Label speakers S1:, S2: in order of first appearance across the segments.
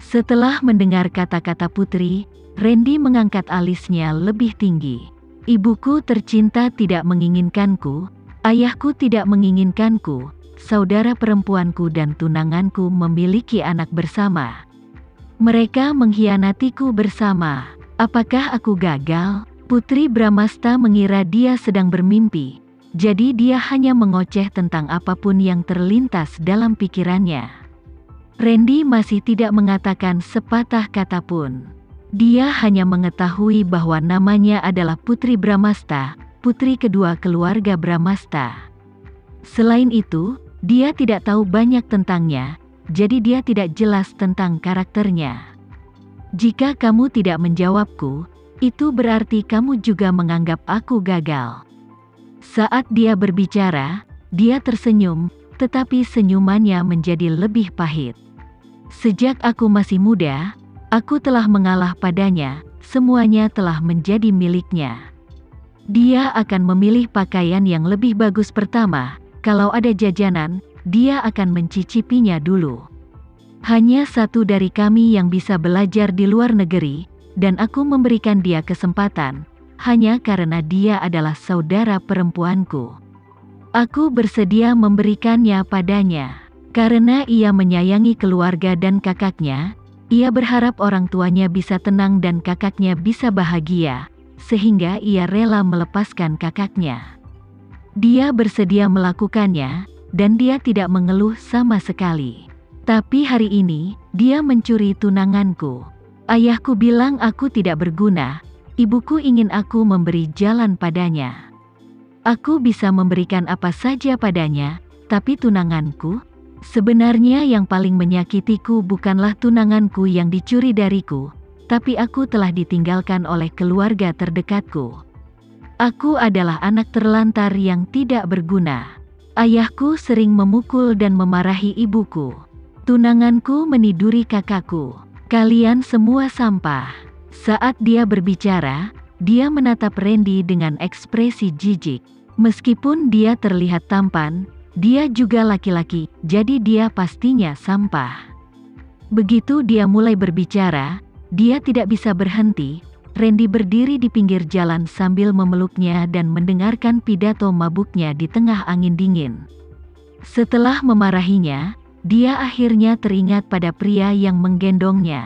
S1: Setelah mendengar kata-kata putri, Randy mengangkat alisnya lebih tinggi. Ibuku tercinta tidak menginginkanku, ayahku tidak menginginkanku, saudara perempuanku dan tunanganku memiliki anak bersama. Mereka mengkhianatiku bersama. Apakah aku gagal? Putri Bramasta mengira dia sedang bermimpi, jadi dia hanya mengoceh tentang apapun yang terlintas dalam pikirannya. Randy masih tidak mengatakan sepatah kata pun. Dia hanya mengetahui bahwa namanya adalah Putri Bramasta, putri kedua keluarga Bramasta. Selain itu, dia tidak tahu banyak tentangnya, jadi dia tidak jelas tentang karakternya. Jika kamu tidak menjawabku, itu berarti kamu juga menganggap aku gagal. Saat dia berbicara, dia tersenyum, tetapi senyumannya menjadi lebih pahit. Sejak aku masih muda, aku telah mengalah padanya, semuanya telah menjadi miliknya. Dia akan memilih pakaian yang lebih bagus pertama, kalau ada jajanan, dia akan mencicipinya dulu. Hanya satu dari kami yang bisa belajar di luar negeri, dan aku memberikan dia kesempatan, hanya karena dia adalah saudara perempuanku. Aku bersedia memberikannya padanya. Karena ia menyayangi keluarga dan kakaknya, ia berharap orang tuanya bisa tenang dan kakaknya bisa bahagia, sehingga ia rela melepaskan kakaknya. Dia bersedia melakukannya, dan dia tidak mengeluh sama sekali. Tapi hari ini, dia mencuri tunanganku. Ayahku bilang aku tidak berguna, ibuku ingin aku memberi jalan padanya. Aku bisa memberikan apa saja padanya, tapi tunanganku? Sebenarnya yang paling menyakitiku bukanlah tunanganku yang dicuri dariku, tapi aku telah ditinggalkan oleh keluarga terdekatku. Aku adalah anak terlantar yang tidak berguna. Ayahku sering memukul dan memarahi ibuku. Tunanganku meniduri kakakku. Kalian semua sampah. Saat dia berbicara, dia menatap Randy dengan ekspresi jijik. Meskipun dia terlihat tampan, dia juga laki-laki, jadi dia pastinya sampah. Begitu dia mulai berbicara, dia tidak bisa berhenti. Randy berdiri di pinggir jalan sambil memeluknya dan mendengarkan pidato mabuknya di tengah angin dingin. Setelah memarahinya, dia akhirnya teringat pada pria yang menggendongnya.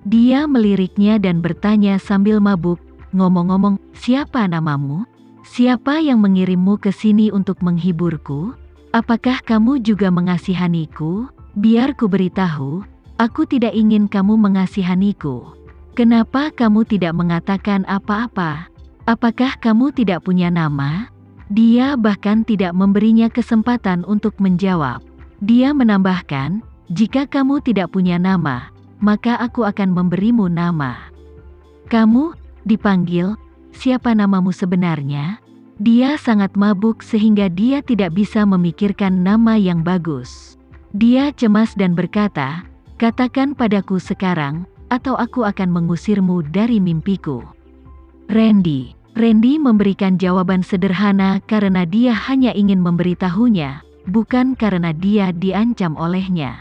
S1: Dia meliriknya dan bertanya sambil mabuk, "Ngomong-ngomong, siapa namamu? Siapa yang mengirimmu ke sini untuk menghiburku? Apakah kamu juga mengasihaniku? Biar ku beritahu, aku tidak ingin kamu mengasihaniku. Kenapa kamu tidak mengatakan apa-apa? Apakah kamu tidak punya nama?" Dia bahkan tidak memberinya kesempatan untuk menjawab. Dia menambahkan, "Jika kamu tidak punya nama, maka aku akan memberimu nama." "Kamu dipanggil, siapa namamu sebenarnya?" Dia sangat mabuk sehingga dia tidak bisa memikirkan nama yang bagus. Dia cemas dan berkata, "Katakan padaku sekarang, atau aku akan mengusirmu dari mimpiku." Randy memberikan jawaban sederhana karena dia hanya ingin memberitahunya, bukan karena dia diancam olehnya.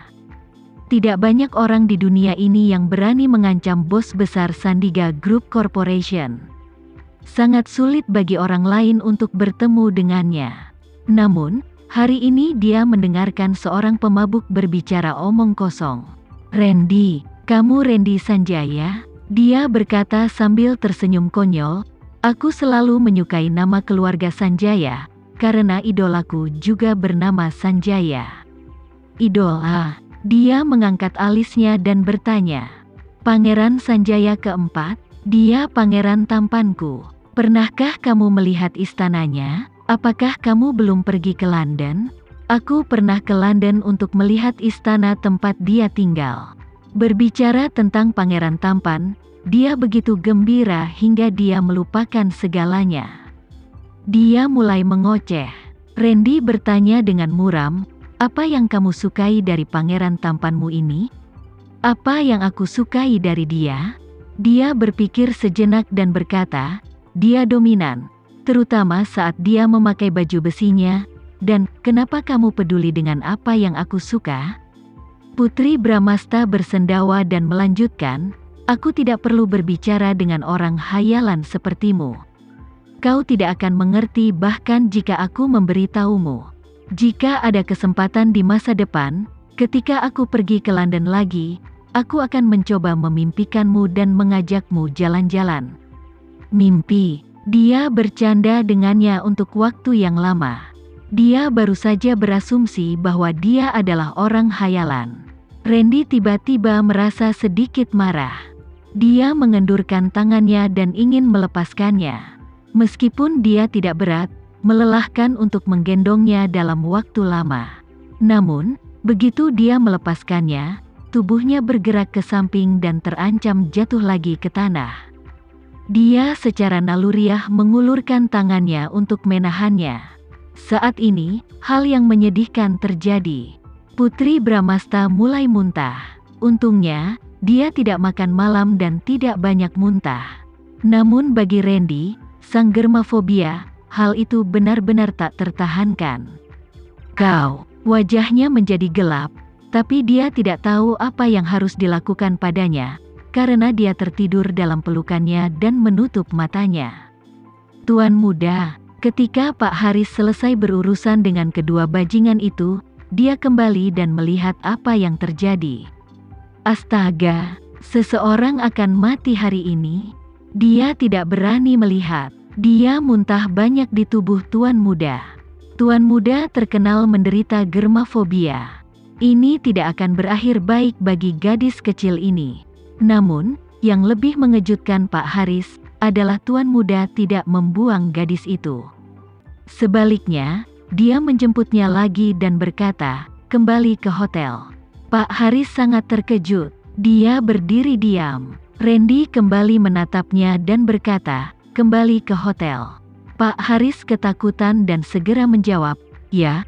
S1: Tidak banyak orang di dunia ini yang berani mengancam bos besar Sandiga Group Corporation. Sangat sulit bagi orang lain untuk bertemu dengannya. Namun, hari ini dia mendengarkan seorang pemabuk berbicara omong kosong. "Randy, kamu Randy Sanjaya?" Dia berkata sambil tersenyum konyol, "Aku selalu menyukai nama keluarga Sanjaya, karena idolaku juga bernama Sanjaya." "Idola?" Dia mengangkat alisnya dan bertanya. "Pangeran Sanjaya keempat? Dia pangeran tampanku. Pernahkah kamu melihat istananya? Apakah kamu belum pergi ke London?" "Aku pernah ke London untuk melihat istana tempat dia tinggal." Berbicara tentang pangeran tampan, dia begitu gembira hingga dia melupakan segalanya. Dia mulai mengoceh. Randy bertanya dengan muram, "Apa yang kamu sukai dari pangeran tampanmu ini?" "Apa yang aku sukai dari dia?" Dia berpikir sejenak dan berkata, "Dia dominan, terutama saat dia memakai baju besinya, dan kenapa kamu peduli dengan apa yang aku suka?" Putri Bramasta bersendawa dan melanjutkan, aku tidak perlu berbicara dengan orang hayalan sepertimu. Kau tidak akan mengerti bahkan jika aku memberitahumu. Jika ada kesempatan di masa depan, ketika aku pergi ke London lagi, aku akan mencoba memimpikanmu dan mengajakmu jalan-jalan. Mimpi. Dia bercanda dengannya untuk waktu yang lama. Dia baru saja berasumsi bahwa dia adalah orang hayalan. Randy tiba-tiba merasa sedikit marah. Dia mengendurkan tangannya dan ingin melepaskannya. Meskipun dia tidak berat, melelahkan untuk menggendongnya dalam waktu lama. Namun, begitu dia melepaskannya, tubuhnya bergerak ke samping dan terancam jatuh lagi ke tanah. Dia secara naluriah mengulurkan tangannya untuk menahannya. Saat ini, hal yang menyedihkan terjadi. Putri Bramasta mulai muntah. Untungnya, dia tidak makan malam dan tidak banyak muntah. Namun bagi Randy, sang germafobia, hal itu benar-benar tak tertahankan. Kau, wajahnya menjadi gelap, tapi dia tidak tahu apa yang harus dilakukan padanya, karena dia tertidur dalam pelukannya dan menutup matanya. Tuan muda, ketika Pak Haris selesai berurusan dengan kedua bajingan itu, dia kembali dan melihat apa yang terjadi. Astaga, seseorang akan mati hari ini. Dia tidak berani melihat. Dia muntah banyak di tubuh Tuan Muda. Tuan Muda terkenal menderita germafobia. Ini tidak akan berakhir baik bagi gadis kecil ini. Namun, yang lebih mengejutkan Pak Haris adalah Tuan Muda tidak membuang gadis itu. Sebaliknya, dia menjemputnya lagi dan berkata, kembali ke hotel. Pak Haris sangat terkejut. Dia berdiri diam. Randy kembali menatapnya dan berkata, kembali ke hotel. Pak Haris ketakutan dan segera menjawab, ya.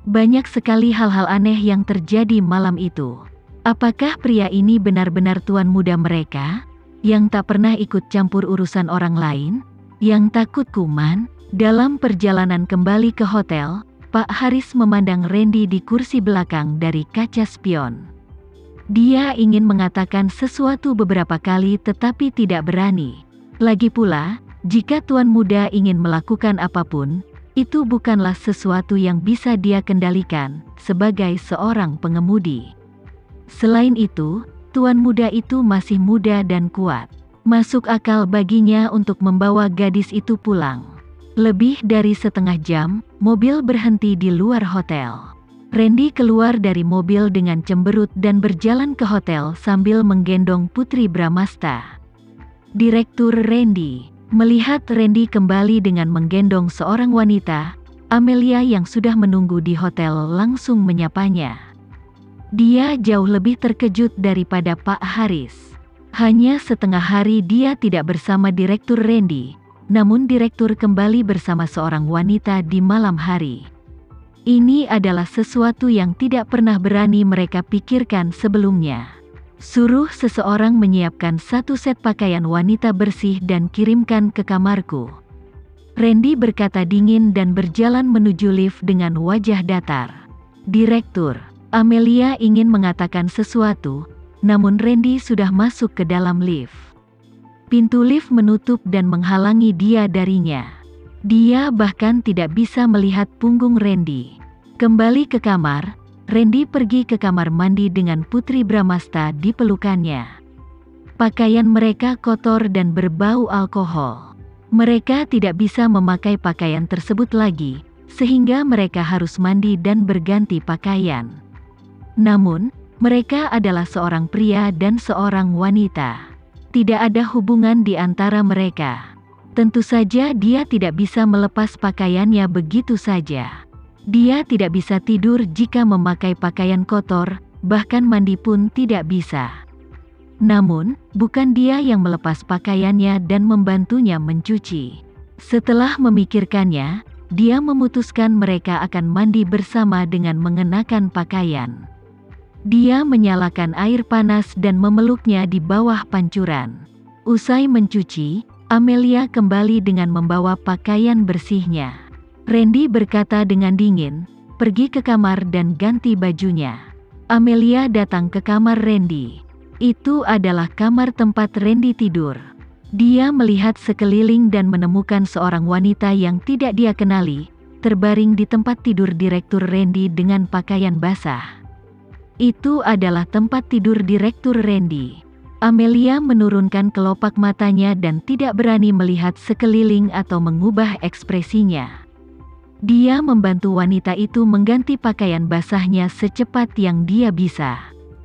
S1: Banyak sekali hal-hal aneh yang terjadi malam itu. Apakah pria ini benar-benar tuan muda mereka? Yang tak pernah ikut campur urusan orang lain? Yang takut kuman? Dalam perjalanan kembali ke hotel, Pak Haris memandang Randy di kursi belakang dari kaca spion. Dia ingin mengatakan sesuatu beberapa kali tetapi tidak berani. Lagi pula, jika tuan muda ingin melakukan apapun, itu bukanlah sesuatu yang bisa dia kendalikan sebagai seorang pengemudi. Selain itu, tuan muda itu masih muda dan kuat. Masuk akal baginya untuk membawa gadis itu pulang. Lebih dari setengah jam, mobil berhenti di luar hotel. Randy keluar dari mobil dengan cemberut dan berjalan ke hotel sambil menggendong Putri Bramasta. Direktur Randy melihat Randy kembali dengan menggendong seorang wanita, Amelia yang sudah menunggu di hotel langsung menyapanya. Dia jauh lebih terkejut daripada Pak Haris. Hanya setengah hari dia tidak bersama Direktur Randy, namun Direktur kembali bersama seorang wanita di malam hari. Ini adalah sesuatu yang tidak pernah berani mereka pikirkan sebelumnya. Suruh seseorang menyiapkan satu set pakaian wanita bersih dan kirimkan ke kamarku. Randy berkata dingin dan berjalan menuju lift dengan wajah datar. Direktur, Amelia ingin mengatakan sesuatu, namun Randy sudah masuk ke dalam lift. Pintu lift menutup dan menghalangi dia darinya. Dia bahkan tidak bisa melihat punggung Randy. Kembali ke kamar, Randy pergi ke kamar mandi dengan Putri Bramasta di pelukannya. Pakaian mereka kotor dan berbau alkohol. Mereka tidak bisa memakai pakaian tersebut lagi, sehingga mereka harus mandi dan berganti pakaian. Namun, mereka adalah seorang pria dan seorang wanita. Tidak ada hubungan di antara mereka. Tentu saja dia tidak bisa melepas pakaiannya begitu saja. Dia tidak bisa tidur jika memakai pakaian kotor, bahkan mandi pun tidak bisa. Namun, bukan dia yang melepas pakaiannya dan membantunya mencuci. Setelah memikirkannya, dia memutuskan mereka akan mandi bersama dengan mengenakan pakaian. Dia menyalakan air panas dan memeluknya di bawah pancuran. Usai mencuci, Amelia kembali dengan membawa pakaian bersihnya. Randy berkata dengan dingin, pergi ke kamar dan ganti bajunya. Amelia datang ke kamar Randy. Itu adalah kamar tempat Randy tidur. Dia melihat sekeliling dan menemukan seorang wanita yang tidak dia kenali, terbaring di tempat tidur Direktur Randy dengan pakaian basah. Itu adalah tempat tidur Direktur Randy. Amelia menurunkan kelopak matanya dan tidak berani melihat sekeliling atau mengubah ekspresinya. Dia membantu wanita itu mengganti pakaian basahnya secepat yang dia bisa.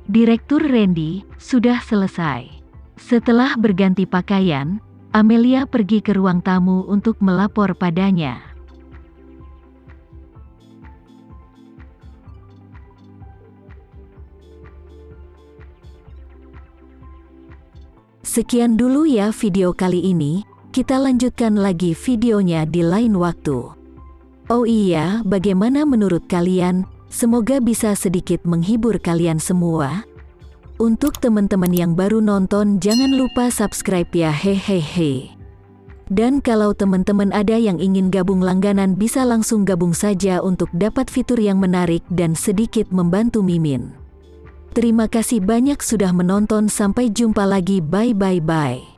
S1: Direktur Randy sudah selesai. Setelah berganti pakaian, Amelia pergi ke ruang tamu untuk melapor padanya. Sekian dulu ya video kali ini, kita lanjutkan lagi videonya di lain waktu. Oh iya, bagaimana menurut kalian? Semoga bisa sedikit menghibur kalian semua. Untuk teman-teman yang baru nonton, jangan lupa subscribe ya, hehehe. Dan kalau teman-teman ada yang ingin gabung langganan, bisa langsung gabung saja untuk dapat fitur yang menarik dan sedikit membantu Mimin. Terima kasih banyak sudah menonton, sampai jumpa lagi, bye.